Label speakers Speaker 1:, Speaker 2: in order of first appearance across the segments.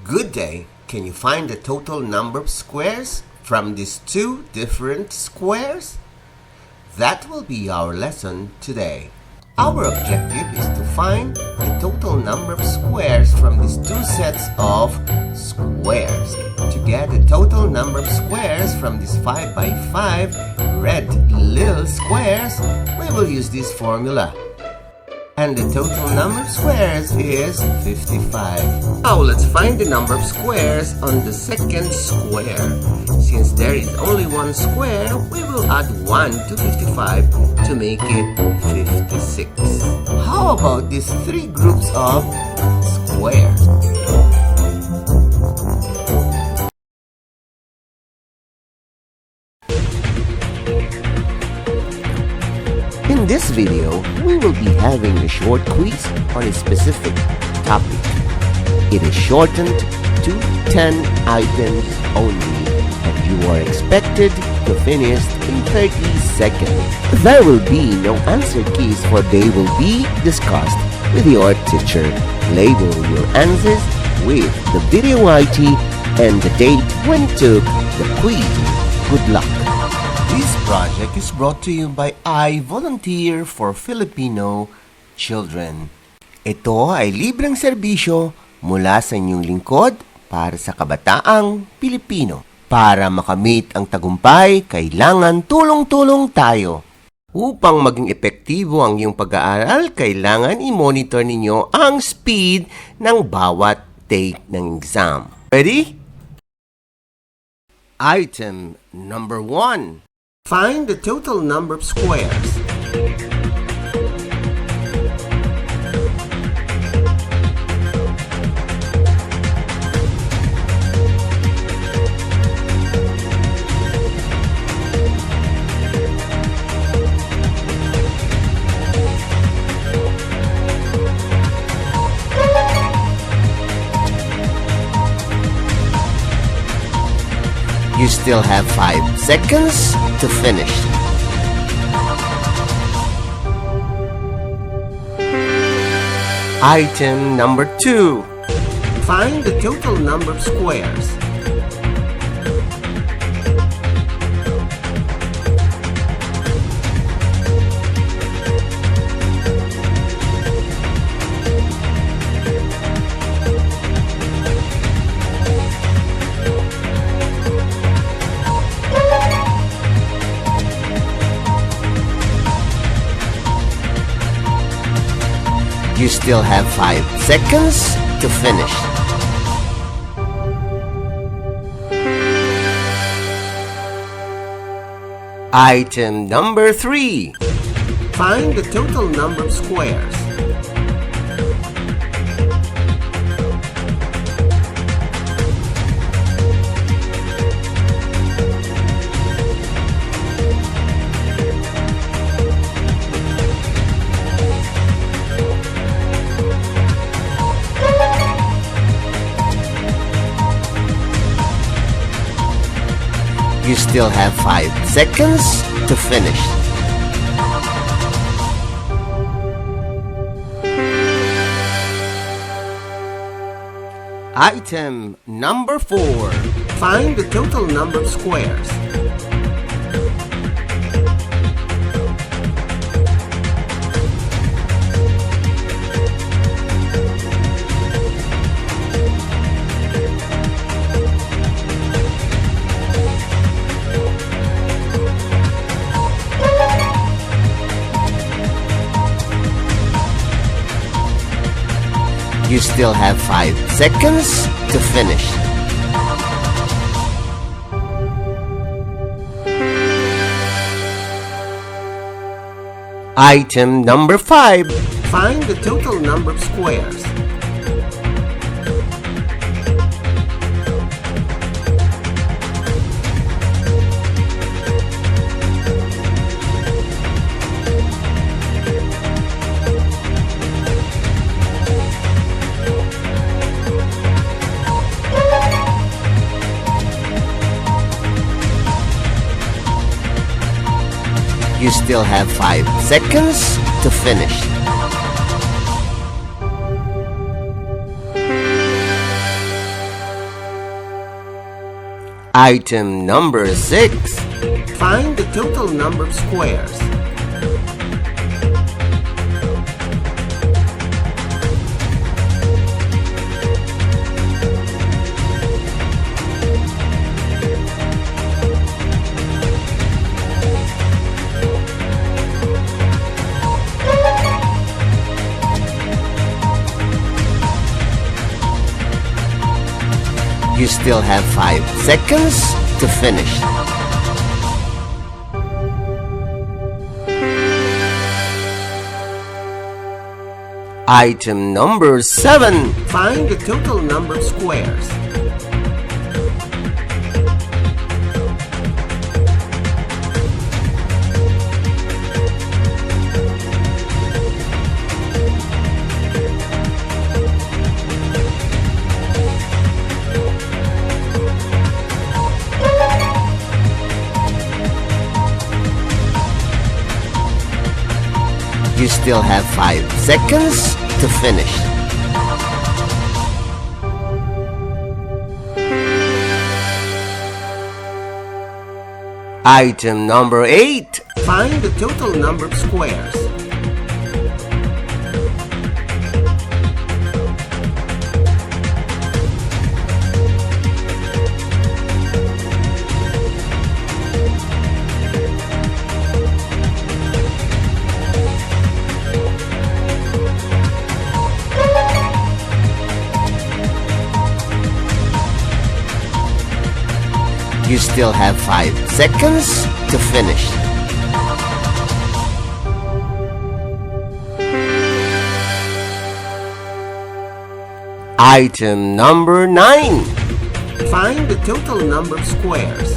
Speaker 1: Good day. Can you find the total number of squares from these two different squares? That will be our lesson today. Our objective is to find the total number of squares from these two sets of squares. To get the total number of squares from these 5 by 5 red little squares, we will use this formula. And the total number of squares is 55. Now let's find the number of squares on the second square. Since there is only one square, we will add 1 to 55 to make it 56. How about these three groups of squares? In this video, we will be having a short quiz on a specific topic. It is shortened to 10 items only, and you are expected to finish in 30 seconds. There will be no answer keys, for they will be discussed with your teacher. Label your answers with the video ID and the date when took the quiz. Good luck! This project is brought to you by I Volunteer for Filipino Children. Ito ay libreng serbisyo mula sa inyong lingkod para sa kabataang Pilipino. Para makamit ang tagumpay, kailangan tulong-tulong tayo. Upang maging epektibo ang iyong pag-aaral, kailangan i-monitor ninyo ang speed ng bawat take ng exam. Ready? Item number 1. Find the total number of squares. You still have 5 seconds to finish. Item number 2. Find the total number of squares. You still have 5 seconds to finish. Item number 3. Find the total number of squares. You still have 5 seconds to finish. Item number 4. Find the total number of squares. You still have 5 seconds to finish. Item number 5. Find the total number of squares. You still have 5 seconds to finish. Item number 6. Find the total number of squares. You still have 5 seconds to finish. Item number 7. Find the total number of squares. You still have 5 seconds to finish. Item number 8. Find the total number of squares. You still have 5 seconds to finish. Item number 9. Find the total number of squares.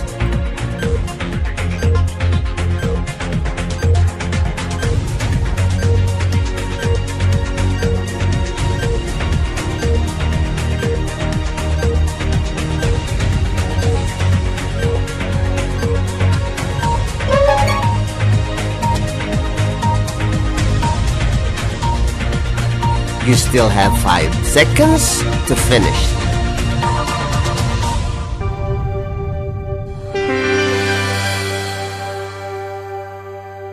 Speaker 1: You still have 5 seconds to finish.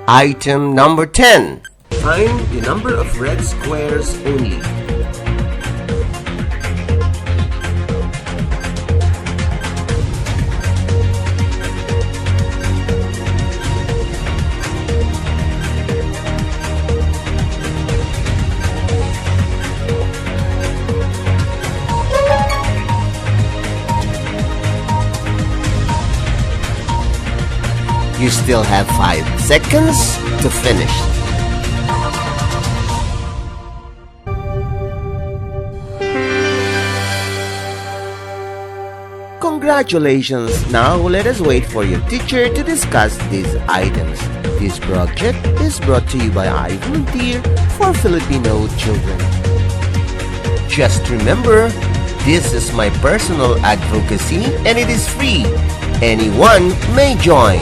Speaker 1: Item number 10. Find the number of red squares only. You still have 5 seconds to finish. Congratulations! Now let us wait for your teacher to discuss these items. This project is brought to you by I Volunteer for Filipino Children. Just remember, this is my personal advocacy and it is free. Anyone may join.